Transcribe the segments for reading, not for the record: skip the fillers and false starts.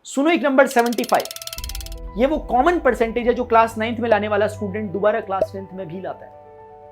सुनो एक नंबर 75। ये वो कॉमन परसेंटेज है जो क्लास 9th में लाने वाला स्टूडेंट दोबारा क्लास 10th में भी लाता है।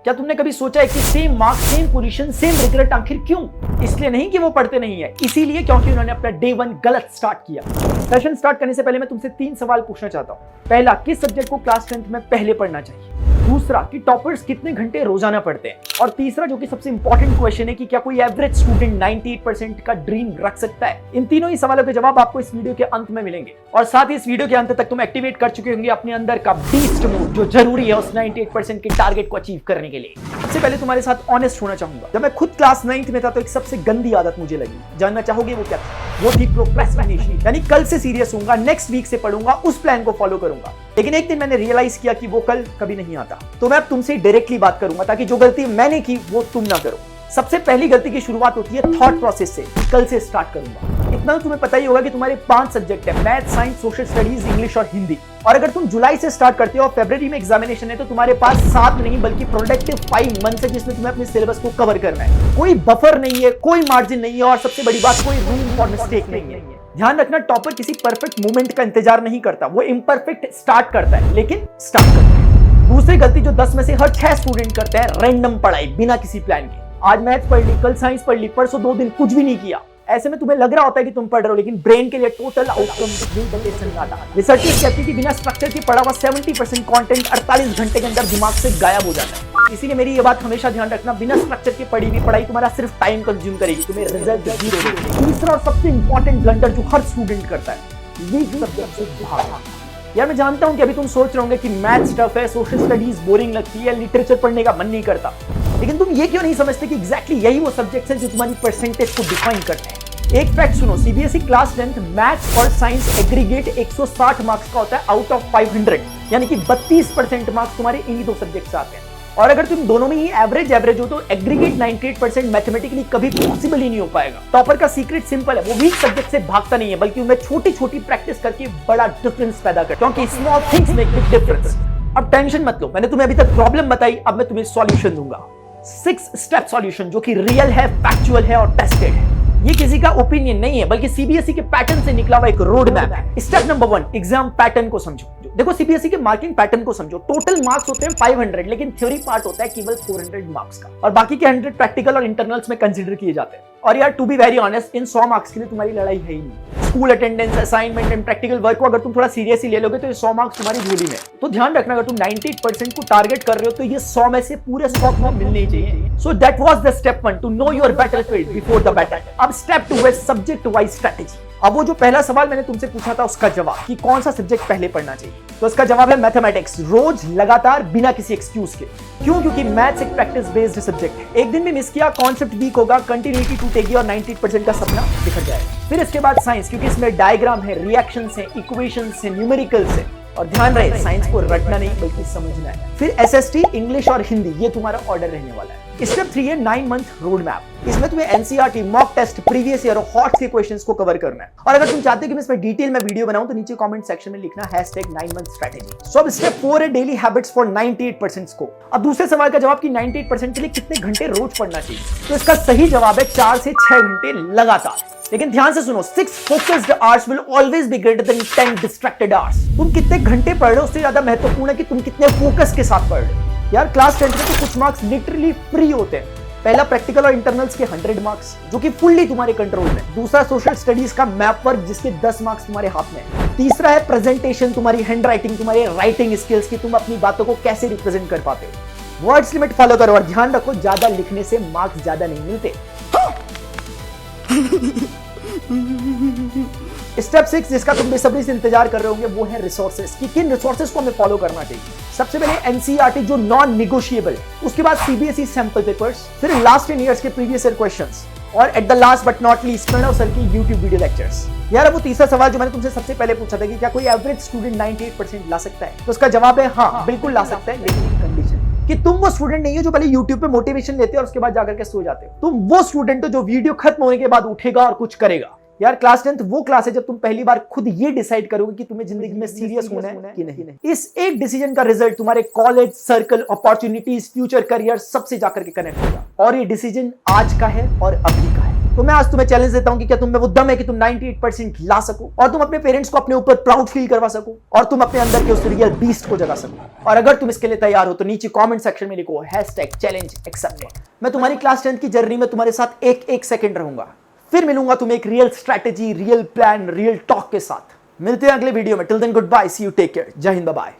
क्या तुमने कभी सोचा है कि same marks, same position, same regret आखिर क्यों? इसलिए नहीं कि वो पढ़ते नहीं है, इसीलिए क्योंकि उन्होंने अपना डे 1 गलत स्टार्ट किया। सेशन स्टार्ट करने से पहले मैं तुमसे 3 सवाल पूछना चाहता हूँ। पहला, किस सब्जेक्ट को क्लास 10th में पहले पढ़ना चाहिए? दूसरा, कि टॉपर्स कितने घंटे रोजाना पढ़ते हैं? और तीसरा, जो कि सबसे इंपॉर्टेंट क्वेश्चन है, कि क्या कोई एवरेज स्टूडेंट 98% का ड्रीम रख सकता है? इन तीनों ही सवालों के जवाब आपको इस वीडियो के अंत में मिलेंगे। और साथ ही इस वीडियो के अंत तक तुम एक्टिवेट कर चुके होंगे अपने अंदर का बीस्ट मोड, जो जरूरी है उस 98% के टारगेट को अचीव करने के लिए। सबसे पहले तुम्हारे साथ ऑनेस्ट होना चाहूंगा। जब मैं खुद क्लास 9th में था तो एक सबसे गंदी आदत मुझे लगी। जानना चाहोगे वो क्या था? वो थी प्रोक्रेस्टिनेशन। यानी कल से सीरियस होऊंगा, नेक्स्ट वीक से पढ़ूंगा, उस प्लान को फॉलो करूंगा। लेकिन एक दिन मैंने रियलाइज किया कि वो कल कभी नहीं आता। तो मैं अब तुमसे डायरेक्टली बात करूंगा ताकि जो गलती मैंने की वो तुम ना करो। सबसे पहली गलती की शुरुआत होती है थॉट प्रोसेस से। कल से स्टार्ट करूंगा। इतना तो तुम्हें पता ही होगा कि तुम्हारे 5 सब्जेक्ट है, math, science, social studies, English और हिंदी। और अगर तुम जुलाई से स्टार्ट करते हो और फरवरी में एग्जामिनेशन है तो तुम्हारे पास 7 नहीं बल्कि प्रोडक्टिव 5 मंथ्स है जिसमें तुम्हें अपने सिलेबस को कवर करना है। कोई बफर नहीं है, कोई मार्जिन नहीं है और सबसे बड़ी बात, कोई रूम फॉर मिस्टेक नहीं है। ध्यान रखना, टॉपर किसी परफेक्ट मोमेंट का इंतजार नहीं करता, वो इम्परफेक्ट स्टार्ट करता है लेकिन स्टार्ट करता है। दूसरी गलती जो 10 में से हर 6 स्टूडेंट करते हैं, रैंडम पढ़ाई बिना किसी प्लान के। आज मैथ्स पढ़ ली, कल साइंस पढ़ ली, परसों 2 दिन कुछ भी नहीं किया। ऐसे में तुम्हें लग रहा होता है कि तुम पढ़ रहे हो, लेकिन ब्रेन के लिए टोटल आउटकम आता। रिसर्चर्स कहती है कि बिना स्ट्रक्चर के पढ़ा हुआ 70% कंटेंट 48 घंटे के अंदर दिमाग से गायब हो जाता है। इसीलिए मेरी ये बात हमेशा ध्यान रखना, बिना स्ट्रक्चर के पढ़ी हुई पढ़ाई तुम्हारा सिर्फ टाइम कंज्यूम करेगी, तुम्हें रिजल्ट जीरो देगी। तीसरा और सबसे इंपॉर्टेंट ब्लंडर जो हर स्टूडेंट करता है, वीक सब्जेक्ट से भागना। यार मैं जानता हूं कि अभी तुम सोच रहे होंगे कि मैथ्स टफ है, सोशल स्टडीज बोरिंग लगती है, लिटरेचर पढ़ने का मन नहीं करता, लेकिन तुम ये क्यों नहीं समझते कि एग्जैक्टली यही वो सब्जेक्ट्स हैं जो तुम्हारी परसेंटेज को डिफाइन करते हैं। एक फैक्ट सुनो, सीबीएसई क्लास 10th मैथ्स और साइंस एग्रीगेट 160 मार्क्स का होता है आउट ऑफ 500, यानी कि 32% मार्क्स तुम्हारे इन्हीं 2 सब्जेक्ट से आते हैं। और अगर तुम दोनों में ही एवरेज हो तो एग्रीगेट 98% मैथमेटिकली कभी पॉसिबल ही नहीं हो पाएगा। टॉपर का सीक्रेट सिंपल है, वो वीक सब्जेक्ट से भागता नहीं है बल्कि उनमें छोटी छोटी प्रैक्टिस करके बड़ा डिफरेंस पैदा करता है, क्योंकि small things make big difference. अब टेंशन मत लो, मैंने तुम्हें अभी तक प्रॉब्लम बताई, अब मैं तुम्हें सॉल्यूशन दूंगा। 6 स्टेप सॉल्यूशन जो कि रियल है, फैक्चुअल है और टेस्टेड है। ये किसी का ओपिनियन नहीं है बल्कि सीबीएसई के पैटर्न से निकला हुआ एक रोड मैप है। स्टेप नंबर 1, एग्जाम पैटर्न को समझो। देखो, सीबीएसई के मार्किंग पैटर्न को समझो। टोटल मार्क्स होते हैं 500, लेकिन थ्योरी पार्ट होता है केवल 400 मार्क्स का, और बाकी के 100 प्रैक्टिकल और इंटरनल्स में कंसीडर किए जाते हैं। और यार टू बी वेरी ऑनेस्ट, इन 100 मार्क्स के लिए तुम्हारी लड़ाई है ही नहीं। School attendance, assignment and practical work को अगर तुम थोड़ा सीरियसली ले लोगे तो ये 100 मार्क्स तुम्हारी झोली में। तो ध्यान रखना, अगर तुम 98% को टारगेट कर रहे हो तो ये 100 में से पूरे 100 को मिलने चाहिए। So that was the step 1, to know your battlefield before the battle. अब स्टेप 2 है सब्जेक्ट वाइज स्ट्रेटेजी। अब वो जो पहला सवाल मैंने तुमसे पूछा था उसका जवाब, कि कौन सा सब्जेक्ट पहले पढ़ना चाहिए, तो उसका जवाब है मैथमेटिक्स, रोज लगातार बिना किसी एक्सक्यूज के। क्यों? क्योंकि मैथ्स एक प्रैक्टिस बेस्ड सब्जेक्ट है। एक दिन भी मिस किया, कॉन्सेप्ट वीक होगा, कंटिन्यूटी टूटेगी और 98% का सपना बिखर जाएगा। फिर इसके बाद साइंस, क्योंकि इसमें डायग्राम है, रिएक्शंस है, इक्वेशंस है, न्यूमेरिकल्स है, और ध्यान रहे साइंस को रटना नहीं बल्कि समझना है। फिर एसएसटी, इंग्लिश और हिंदी, ये तुम्हारा ऑर्डर रहने वाला है। स्टेप 3 है 9 मंथ रोड मैप। इसमें तुम्हें NCERT, mock test, previous year और हॉट के क्वेश्चंस को कवर करना है। और अगर तुम चाहते हो कि मैं इसमें डिटेल में वीडियो बनाऊं तो नीचे कमेंट सेक्शन में लिखना #9 मंथ स्ट्रेटेजी। सो अब स्टेप 4 है डेली हैबिट्स फॉर 98% को। अब दूसरे सवाल का जवाब कि 98% के लिए कितने घंटे रोज पढ़ना चाहिए, तो इसका सही जवाब है 4 से 6 घंटे लगातार। लेकिन ध्यान से सुनो, 6 focused hours will always be greater than 10 distracted hours. तुम कितने घंटे पढ़ रहे हो उससे ज्यादा महत्वपूर्ण है कि तुम कितने फोकस के साथ पढ़ रहे हो। यार क्लास 10 में तो कुछ मार्क्स लिटरली फ्री होते हैं। पहला प्रैक्टिकल और इंटरनल्स के 100 मार्क्स जो कि फुल्ली तुम्हारे कंट्रोल में। दूसरा सोशल स्टडीज का मैप वर्क जिसके 10 मार्क्स तुम्हारे हाथ में है। तीसरा है प्रेजेंटेशन, तुम्हारी हैंड राइटिंग, तुम्हारे राइटिंग स्किल्स की, तुम अपनी बातों को कैसे रिप्रेजेंट कर पाते हो। वर्ड्स लिमिट फॉलो करो और ध्यान रखो, ज्यादा लिखने से मार्क्स ज्यादा नहीं मिलते। स्टेप 6 जिसका तुम बेसब्री से इंतजार कर रहे होंगे वो है रिसोर्सेज, कि किन रिसोर्सेज को हमें फॉलो करना चाहिए। सबसे पहले एनसीईआरटी जो नॉन निगोशिएबल, उसके बाद सीबीएसई सैंपल पेपर्स, फिर लास्ट 10 इयर्स के प्रीवियस ईयर क्वेश्चंस, और at the last but not least Pranav sir की YouTube वीडियो लेक्चर्स। यार अब वो तीसरा सवाल जो मैंने तुमसे सबसे पहले पूछा था कि क्या कोई एवरेज स्टूडेंट 98% ला सकता है, तो उसका जवाब है हाँ, बिल्कुल ला सकता है, लेकिन एक कंडीशन कि तुम वो स्टूडेंट नहीं हो जो पहले YouTube पे मोटिवेशन लेते हो और उसके बाद जाकर के सो जाते हो। तुम वो स्टूडेंट हो जो वीडियो खत्म होने के बाद उठेगा और कुछ करेगा। यार क्लास 10th वो क्लास है जब तुम पहली बार खुद ये डिसाइड करोगे कि तुम्हें जिंदगी में सीरियस होना है कि नहीं। इस एक डिसीजन का रिजल्ट तुम्हारे college, circle, opportunities, future, career सबसे जाकर के कनेक्ट होगा। और ये डिसीजन आज का है और अभी का है। तो मैं आज तुम्हें चैलेंज देता हूं कि क्या तुम में वो दम है कि तुम 98% ला सको और तुम अपने पेरेंट्स को अपने ऊपर प्राउड फील करवा सको और तुम अपने अंदर के उस रियल बीस्ट को जगा सको। और अगर तुम इसके लिए तैयार हो तो नीचे कमेंट सेक्शन में लिखो #challenge accepted। मैं तुम्हारी क्लास 10 की जर्नी में तुम्हारे साथ एक सेकंड रहूंगा। फिर मिलूंगा तुम्हें एक real strategy, real plan, real talk के साथ। मिलते हैं अगले वीडियो में। Till then good bye, see you, take care, जय हिंद, बाय।